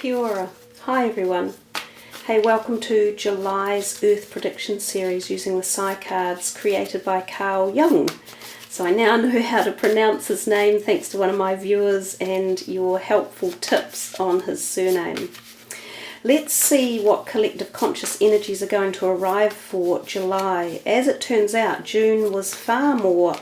Kia ora. Hi everyone. Hey, welcome to July's Earth Prediction Series using the Psi cards created by Carl Jung. So I now know how to pronounce his name thanks to one of my viewers and your helpful tips on his surname. Let's see what collective conscious energies are going to arrive for July. As it turns out, June was far more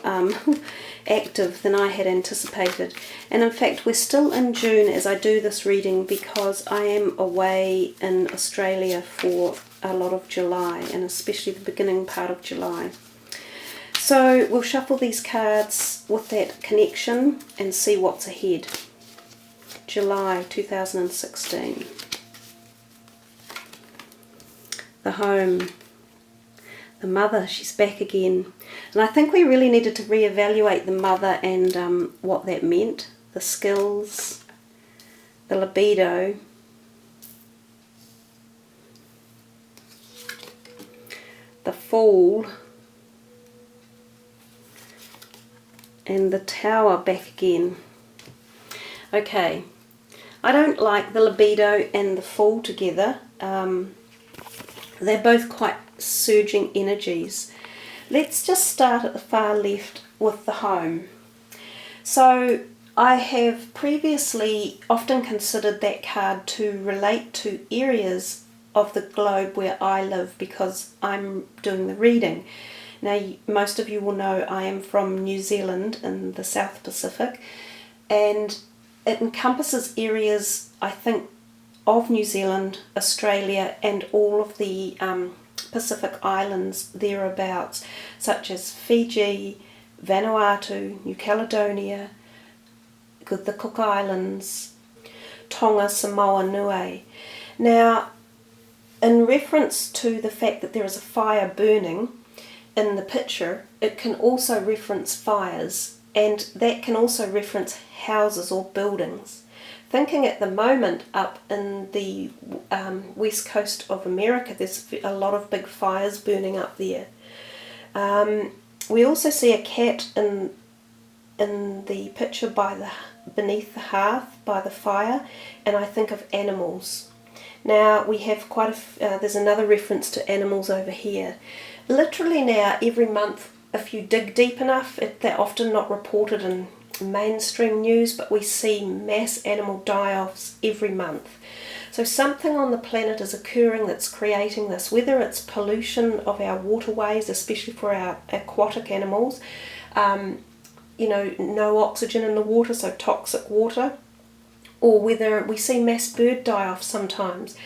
active than I had anticipated. And in fact, we're still in June as I do this reading because I am away in Australia for a lot of July, and especially the beginning part of July. So we'll shuffle these cards with that connection and see what's ahead. July 2016. The home, the mother, she's back again. And I think we really needed to reevaluate the mother and what that meant, the skills, the libido, the Fool, and the Tower back again. Okay, I don't like the libido and the Fool together. They're both quite surging energies. Let's just start at the far left with the home. So I have previously often considered that card to relate to areas of the globe where I live because I'm doing the reading. Now, most of you will know I am from New Zealand in the South Pacific, and it encompasses areas, I think, of New Zealand, Australia, and all of the Pacific Islands thereabouts, such as Fiji, Vanuatu, New Caledonia, the Cook Islands, Tonga, Samoa, Niue. Now, in reference to the fact that there is a fire burning in the picture, it can also reference fires, and that can also reference houses or buildings. Thinking at the moment up in the west coast of America, there's a lot of big fires burning up there. We also see a cat in the picture beneath the hearth by the fire, and I think of animals. Now we have there's another reference to animals over here. Literally now every month, if you dig deep enough, they're often not reported in mainstream news, but we see mass animal die-offs every month. So something on the planet is occurring that's creating this, whether it's pollution of our waterways, especially for our aquatic animals, no oxygen in the water, so toxic water, or whether we see mass bird die-off sometimes.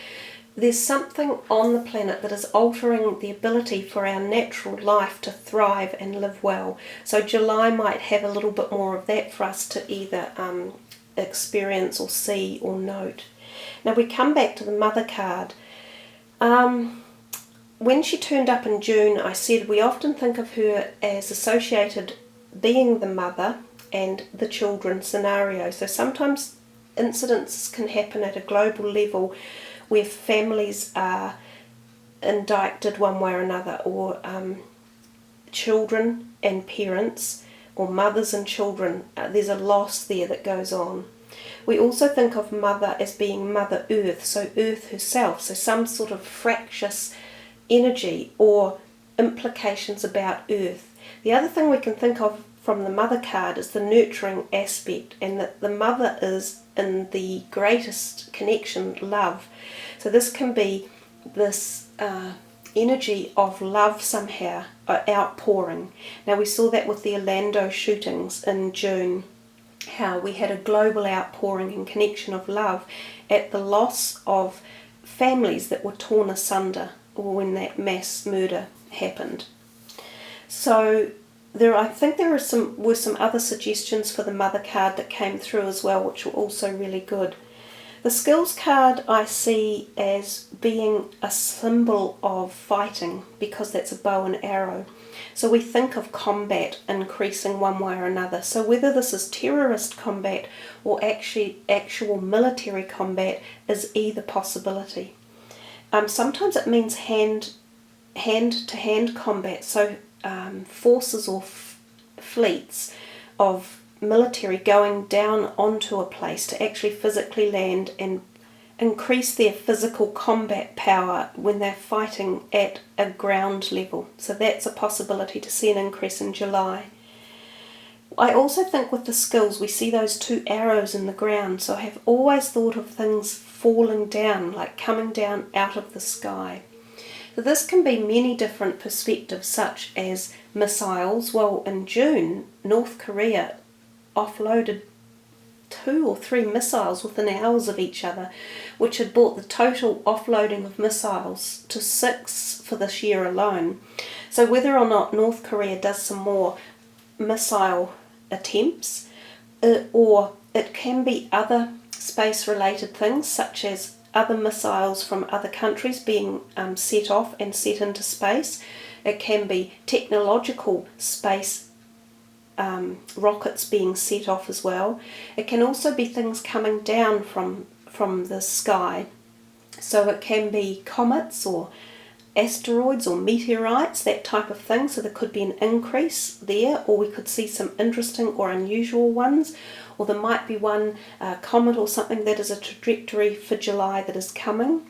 There's something on the planet that is altering the ability for our natural life to thrive and live well. So July might have a little bit more of that for us to either experience or see or note. Now we come back to the mother card. When she turned up in June, I said we often think of her as associated being the mother and the children scenario. So sometimes incidents can happen at a global level where families are indicted one way or another, or children and parents, or mothers and children. There's a loss there that goes on. We also think of mother as being Mother Earth, so Earth herself, so some sort of fractious energy or implications about Earth. The other thing we can think of from the mother card is the nurturing aspect, and that the mother is in the greatest connection, love. So this can be this energy of love somehow outpouring. Now we saw that with the Orlando shootings in June, how we had a global outpouring and connection of love at the loss of families that were torn asunder, or when that mass murder happened. So I think there were some other suggestions for the mother card that came through as well, which were also really good. The skills card I see as being a symbol of fighting, because that's a bow and arrow. So we think of combat increasing one way or another. So whether this is terrorist combat or actual military combat is either possibility. Sometimes it means hand-to-hand combat, so forces or fleets of military going down onto a place to actually physically land and increase their physical combat power when they're fighting at a ground level. So that's a possibility to see an increase in July. I also think with the skills we see those two arrows in the ground, so I have always thought of things falling down, like coming down out of the sky. So this can be many different perspectives, such as missiles. Well, in June, North Korea offloaded 2 or 3 missiles within hours of each other, which had brought the total offloading of missiles to 6 for this year alone. So whether or not North Korea does some more missile attempts, or it can be other space-related things, such as other missiles from other countries being set off and set into space. It can be technological space rockets being set off as well. It can also be things coming down from the sky. So it can be comets or asteroids or meteorites, that type of thing. So there could be an increase there, or we could see some interesting or unusual ones, or there might be one comet or something that is a trajectory for July that is coming.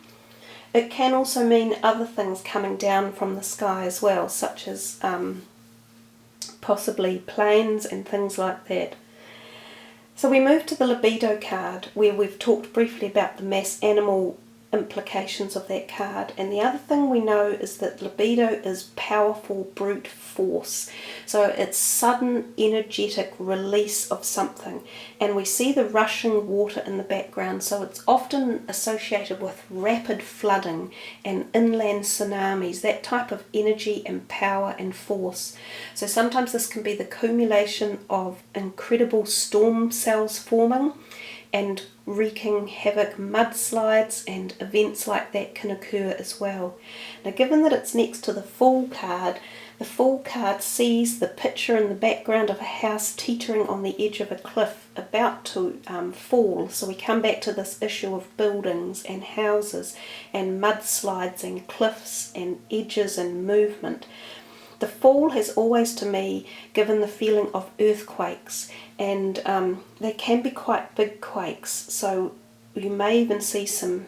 It can also mean other things coming down from the sky as well, such as possibly planes and things like that. So we move to the libido card, where we've talked briefly about the mass animal implications of that card. And the other thing we know is that libido is powerful brute force. So it's sudden energetic release of something. And we see the rushing water in the background, so it's often associated with rapid flooding and inland tsunamis, that type of energy and power and force. So sometimes this can be the accumulation of incredible storm cells forming and wreaking havoc. Mudslides and events like that can occur as well. Now, given that it's next to the Fool card, the Fool card sees the picture in the background of a house teetering on the edge of a cliff about to fall. So we come back to this issue of buildings and houses and mudslides and cliffs and edges and movement. The Fool has always, to me, given the feeling of earthquakes, and they can be quite big quakes. So you may even see some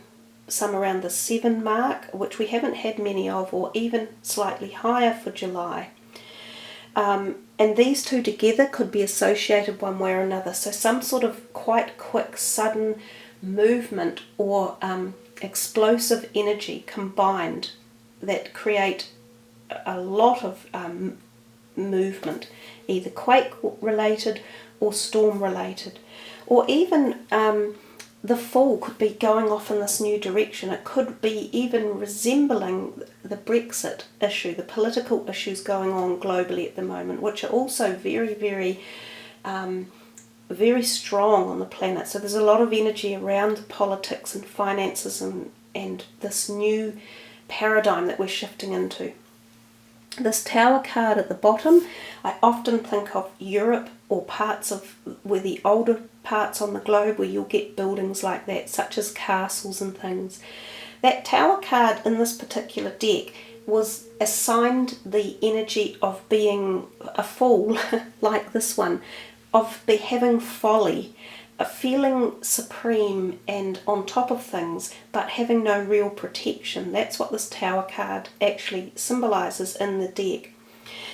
around the 7 mark, which we haven't had many of, or even slightly higher for July. And these two together could be associated one way or another. So some sort of quite quick, sudden movement or explosive energy combined that create a lot of movement, either quake related or storm related, or even the Fool could be going off in this new direction. It could be even resembling the Brexit issue, the political issues going on globally at the moment, which are also very, very, very strong on the planet. So there's a lot of energy around politics and finances and this new paradigm that we're shifting into. This Tower card at the bottom, I often think of Europe or parts of where the older parts on the globe where you'll get buildings like that, such as castles and things. That Tower card in this particular deck was assigned the energy of being a fool, like this one, of having folly, feeling supreme and on top of things, but having no real protection. That's what this Tower card actually symbolises in the deck.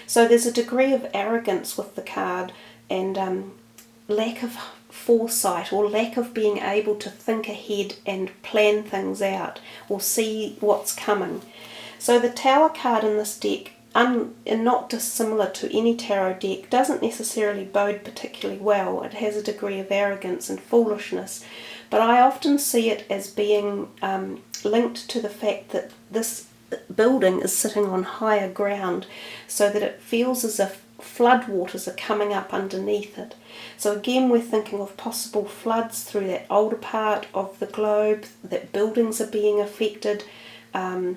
So there's a degree of arrogance with the card and lack of foresight, or lack of being able to think ahead and plan things out or see what's coming. So the Tower card in this deck, and not dissimilar to any tarot deck, doesn't necessarily bode particularly well. It has a degree of arrogance and foolishness, but I often see it as being linked to the fact that this building is sitting on higher ground, so that it feels as if floodwaters are coming up underneath it. So again, we're thinking of possible floods through that older part of the globe, that buildings are being affected, that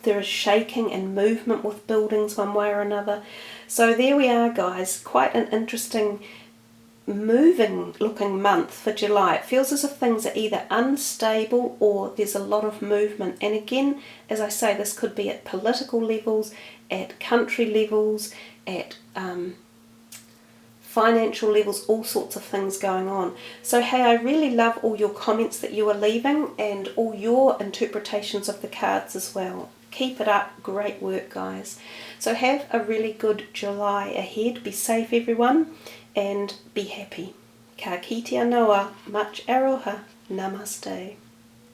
there is shaking and movement with buildings one way or another. So there we are, guys. Quite an interesting, moving looking month for July. It feels as if things are either unstable or there's a lot of movement. And again, as I say, this could be at political levels, at country levels, at financial levels, all sorts of things going on. So hey, I really love all your comments that you are leaving and all your interpretations of the cards as well. Keep it up. Great work, guys. So have a really good July ahead. Be safe, everyone, and be happy. Ka kite anoa, much aroha. Namaste.